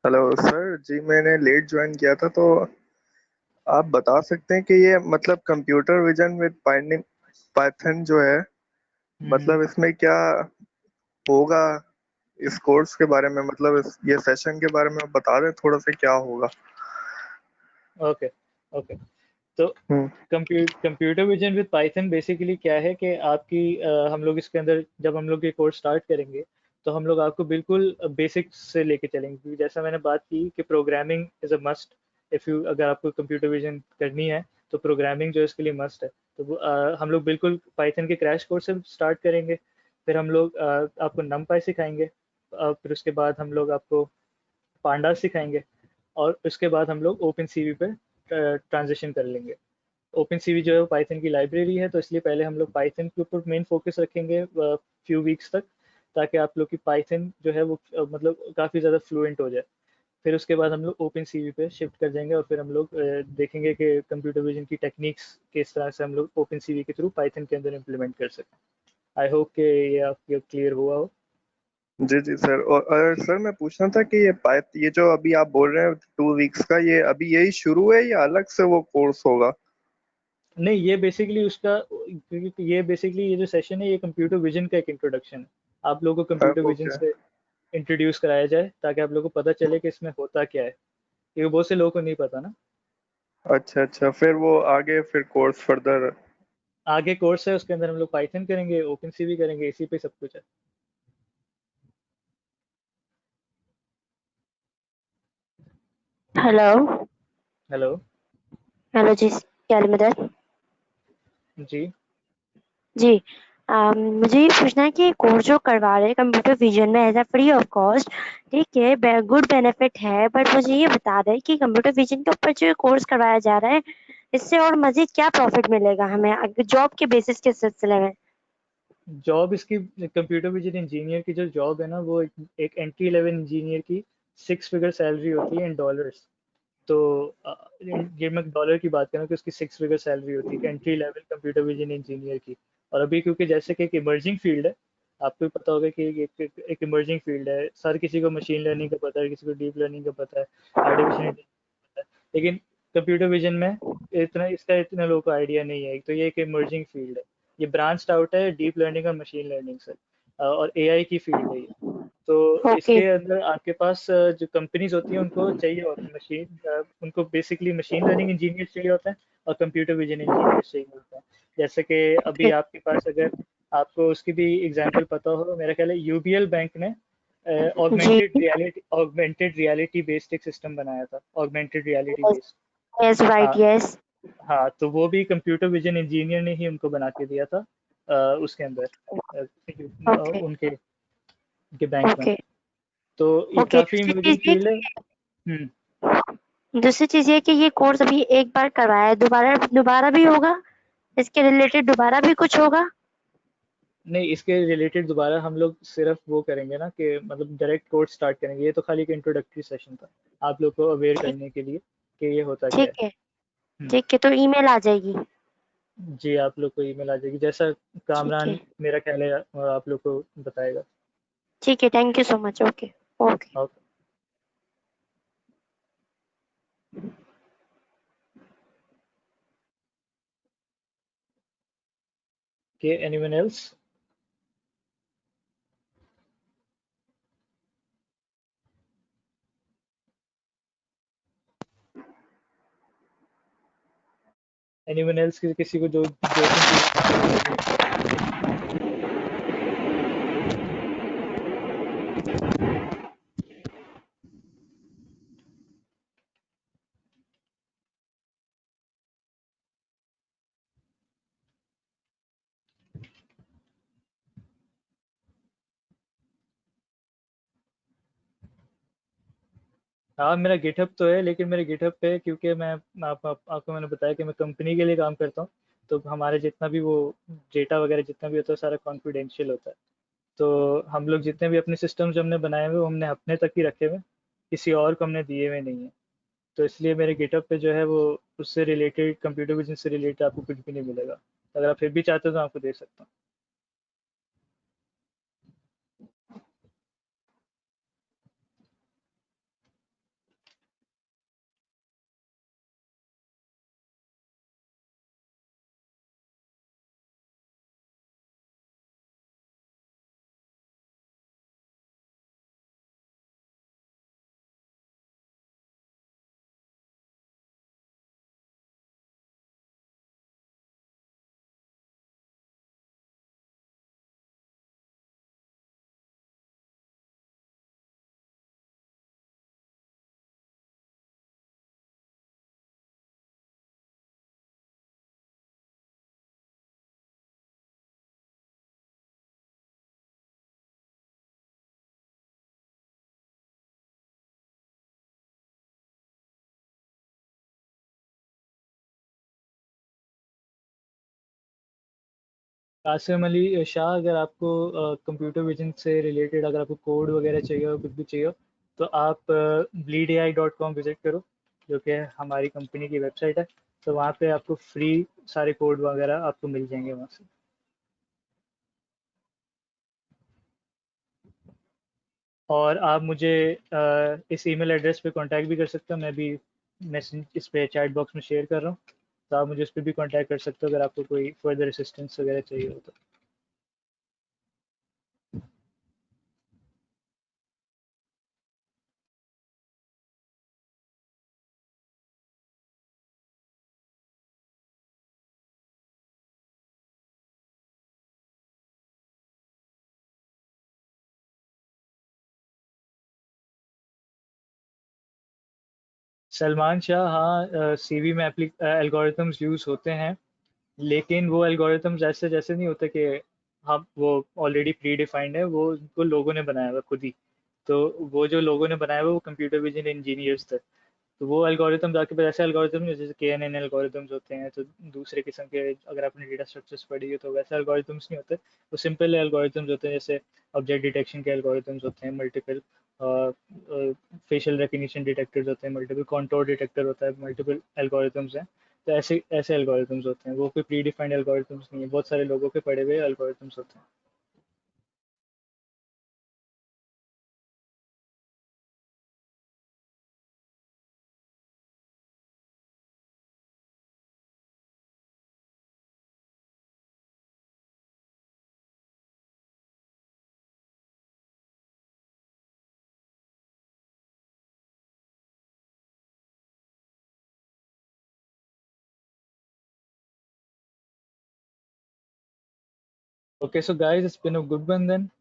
हेलो सर जी, मैंने लेट ज्वाइन किया था, तो आप बता सकते हैं कि ये मतलब कंप्यूटर विजन विद पाइथन जो है, हम्म। मतलब इसमें क्या होगा? इस कोर्स के बारे में, मतलब ये सेशन के बारे में आप बता दें थोड़ा सा, क्या होगा? Okay okay. तो हम्म। Computer vision with Python basically क्या है कि हम लोग इसके अंदर जब हम लोग ये कोर्स स्टार्ट करेंगे, तो हम लोग आपको बिल्कुल बेसिक्स से लेके चलेंगे, क्योंकि जैसा मैंने बात की कि प्रोग्रामिंग इज़ अ मस्ट। अगर आपको कंप्यूटर विजन करनी है तो प्रोग्रामिंग जो है इसके लिए मस्ट है। तो हम लोग बिल्कुल पाइथन के क्रैश कोर्स से स्टार्ट करेंगे, फिर हम लोग आपको नमपाई सिखाएंगे, फिर उसके बाद हम लोग आपको पांडास सिखाएंगे, और उसके बाद हम लोग ओपन सीवी पे ट्रांजिशन कर लेंगे। ओपन सीवी जो है पाइथन की लाइब्रेरी है, तो इसलिए पहले हम लोग पाइथन के ऊपर मेन फोकस रखेंगे फ्यू वीक्स तक, ताकि आप लोग की पाइथन जो है वो मतलब काफ़ी ज़्यादा फ्लुएंट हो जाए। फिर उसके बाद हम लोग ओपन सीवी पे शिफ्ट कर जाएंगे, और फिर हम लोग देखेंगे कि कंप्यूटर विजन की टेक्निक्स किस तरह से हम लोग ओपन सीवी के थ्रू पाइथन के अंदर इम्प्लीमेंट कर सकें। आई होप कि ये आपके क्लियर हुआ हो। जी जी सर। और सर मैं पूछना था कि ये जो अभी आप बोल रहे हैं 2 वीक्स का, ये अभी यही शुरू है या अलग से वो कोर्स होगा? नहीं, ये बेसिकली उसका, क्योंकि ये जो सेशन है ये कंप्यूटर विजन का एक इंट्रोडक्शन है। आप लोगों को कंप्यूटर विजन ओके। से इंट्रोड्यूस कराया जाए, ताकि आप लोगों को पता चले कि इसमें होता क्या है, क्योंकि बहुत से लोगों को नहीं पता ना। अच्छा अच्छा, फिर वो आगे फिर कोर्स फर्दर। आगे कोर्स है, उसके अंदर हम लोग पाइथन करेंगे, ओपन सीवी करेंगे, इसी पे सब कुछ है। हेलो। हेलो। हेलो जी, क्या हाल है मदर? जी। जी। मुझे ये पूछना है कि कोर्स जो करवा रहे हैं कंप्यूटर विजन में as a free of cost, ठीक है, गुड बेनिफिट है, बट मुझे ये बता दें कि कंप्यूटर विजन के ऊपर जो कोर्स करवाया जा रहा है, इससे और मजीद क्या प्रॉफिट मिलेगा हमें जॉब के बेसिस के सिलसिले में? जॉब इसकी, कंप्यूटर विजन इंजीनियर की जो जॉब है ना, वो एक एंट्री लेवल इंजीनियर की 6 फिगर सैलरी होती है इन डॉलर्स। तो ये मैं डॉलर की बात करूँ कि उसकी 6 फिगर सैलरी होती है entry level computer vision engineer की। और अभी क्योंकि जैसे कि एक इमर्जिंग फील्ड है, आपको भी पता होगा कि एक इमर्जिंग फील्ड है, सर किसी को मशीन लर्निंग का पता है, किसी को डीप लर्निंग का पता है, आर्टिफिशियल इंटेलिजेंस पता है, लेकिन कंप्यूटर विजन में इतना लोगों को आइडिया नहीं है। तो ये एक इमर्जिंग फील्ड है, ये ब्रांच्ड आउट है डीप लर्निंग और मशीन लर्निंग से, और एआई की फील्ड है ये। तो ओके। इसके अंदर आपके पास जो कंपनीज होती हैं उनको चाहिए होता है मशीन, उनको बेसिकली मशीन लर्निंग इंजीनियर चाहिए होता है, और कंप्यूटर विजन इंजीनियर चाहिए होता है। जैसे कि अभी ओके। आपके पास, अगर आपको उसकी भी एग्जांपल पता हो, मेरा ख्याल है यूबीएल बैंक ने जी। ऑगमेंटेड रियलिटी बेस्ड एक सिस्टम बनाया था, augmented reality based. Yes right हाँ यस हाँ, तो वो भी कंप्यूटर विजन इंजीनियर ने ही उनको बना के दिया था उसके अंदर ओके उनके उनके बैंक में। ओके तो ये ओके काफ़ी दूसरी इमर्जिंग चीज फील्ड है। दूसरी चीज ये कि ये कोर्स अभी एक बार करवाया है, दोबारा दोबारा भी होगा? इसके रिलेटेड दोबारा भी कुछ होगा? नहीं, इसके रिलेटेड दोबारा हम लोग सिर्फ वो करेंगे ना कि मतलब डायरेक्ट कोर्स स्टार्ट करेंगे। ये तो खाली एक इंट्रोडक्टरी सेशन था आप लोग को अवेयर ठीक करने के लिए कि ये होता क्या ठीक है। है हम्म, ठीक है, तो ईमेल आ जाएगी। जी आप लोग को ईमेल आ जाएगी, जैसा ठीक है कामरान मेरा ख्याल है आप लोग को बताएगा। ठीक है, thank you so much. Okay okay. Okay. Anyone else? Anyone else किसी को जो 2-3 चीज़ें समझ में लगी? हाँ मेरा गिटहब तो है, लेकिन मेरे गिटहब पे क्योंकि मैं आपको मैंने बताया कि मैं कंपनी के लिए काम करता हूँ, तो हमारे जितना भी वो डेटा वगैरह जितना भी होता है सारा कॉन्फिडेंशियल होता है। तो हम लोग जितने भी अपने सिस्टम्स हमने बनाए हुए वो हमने अपने तक ही रखे हुए, किसी और को हमने दिए हुए नहीं है। तो इसलिए मेरे गिटहब पे जो है वो उससे रिलेटेड कंप्यूटर विजन से रिलेटेड आपको कुछ भी नहीं मिलेगा। अगर आप फिर भी चाहते हो तो आपको दे सकता हूँ। कासिम अली शाह, अगर आपको कंप्यूटर विजन से रिलेटेड अगर आपको कोड वगैरह चाहिए हो कुछ भी चाहिए हो तो आप bleedai.com विजिट करो, जो कि हमारी कंपनी की वेबसाइट है। तो वहाँ पे आपको फ्री सारे कोड वगैरह आपको मिल जाएंगे वहाँ से। और आप मुझे इस ईमेल एड्रेस पे कांटेक्ट भी कर सकते हो। मैं भी मैसेज इस पे चैट बॉक्स में शेयर कर रहा हूँ, तो आप मुझे उस पर भी कांटेक्ट कर सकते हो अगर आपको कोई फर्दर असिस्टेंस वगैरह चाहिए हो तो। सलमान शाह, हाँ सीवी में एल्गोरिथम्स यूज़ होते हैं, लेकिन वो एल्गोरिथम्स ऐसे जैसे नहीं होते कि हम वो ऑलरेडी प्री डिफाइंड है, वो उनको लोगों ने बनाया हुआ खुद ही। तो वो जो लोगों ने बनाया हुआ वो कंप्यूटर विजन इंजीनियर्स थे। तो वो एल्गोरिथम्स आपके पास ऐसे एल्गोरिथम जैसे के एन एन एल्गोरिथम्स होते हैं, तो दूसरे किस्म के अगर आपने डेटा स्ट्रक्चर्स पढ़ी है तो वैसे एल्गोरिथम्स नहीं होते। वो सिंपल एल्गोरिथम्स होते हैं, जैसे ऑब्जेक्ट डिटेक्शन के एल्गोरिथम्स होते हैं, मल्टीपल फेशियल रिकग्निशन डिटेक्टर्स होते हैं, मल्टीपल कॉन्टोर डिटेक्टर होता है, मल्टीपल एल्गोरिथम्स हैं। तो ऐसे ऐसे एल्गोरिथम्स होते हैं, वो कोई प्री डिफाइंड एल्गोरिथम्स नहीं है, बहुत सारे लोगों के पढ़े हुए एल्गोरिथम्स होते हैं। Okay, so guys, it's been a good one then.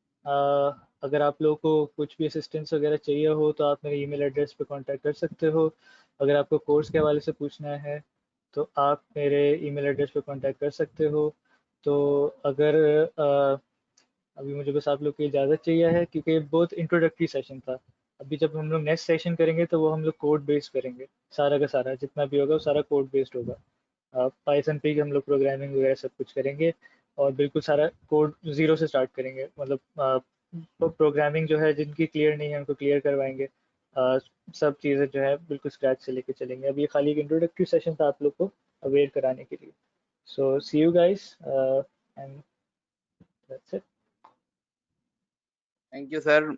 अगर आप लोगों को कुछ भी असिस्टेंस वगैरह चाहिए हो तो आप मेरे ईमेल एड्रेस पे कांटेक्ट कर सकते हो। अगर आपको कोर्स के हवाले से पूछना है तो आप मेरे ईमेल एड्रेस पे कांटेक्ट कर सकते हो। तो अगर अभी मुझे बस आप लोग की इजाज़त चाहिए है, क्योंकि बहुत इंट्रोडक्टरी सेशन था। अभी जब हम लोग नेक्स्ट सेशन करेंगे तो वो हम लोग कोड बेस्ड करेंगे, सारा का सारा जितना भी होगा वो सारा कोड बेस्ड होगा। पाइथन पे ही हम लोग प्रोग्रामिंग वगैरह सब कुछ करेंगे और बिल्कुल सारा कोड ज़ीरो से स्टार्ट करेंगे। मतलब प्रोग्रामिंग जो है जिनकी क्लियर नहीं है उनको क्लियर करवाएंगे। सब चीज़ें जो है बिल्कुल स्क्रैच से लेके चलेंगे। अभी ये खाली एक इंट्रोडक्टरी सेशन था आप लोग को अवेयर कराने के लिए। So see you guys and that's it. Thank you sir,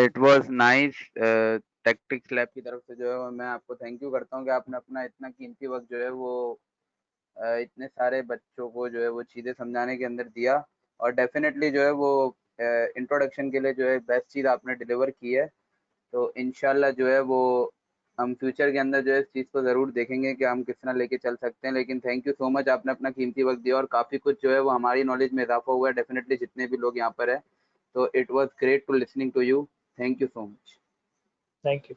it was nice. Tactics lab की तरफ से जो है मैं आपको थैंक यू करता हूँ कि आपने अपना इतना कीमती वक्त जो है वो इतने सारे बच्चों को जो है वो चीज़ें समझाने के अंदर दिया। और डेफिनेटली जो है वो इंट्रोडक्शन के लिए जो है बेस्ट चीज़ आपने डिलीवर की है। तो इंशाल्लाह जो है वो हम फ्यूचर के अंदर जो है इस चीज़ को ज़रूर देखेंगे कि हम किस तरह लेके चल सकते हैं। लेकिन थैंक यू सो मच, आपने अपना कीमती वक्त दिया और काफ़ी कुछ जो है वो हमारी नॉलेज में इजाफा हुआ है डेफिनेटली जितने भी लोग यहाँ पर है। तो it was great to listening to you. Thank you so much. Thank you.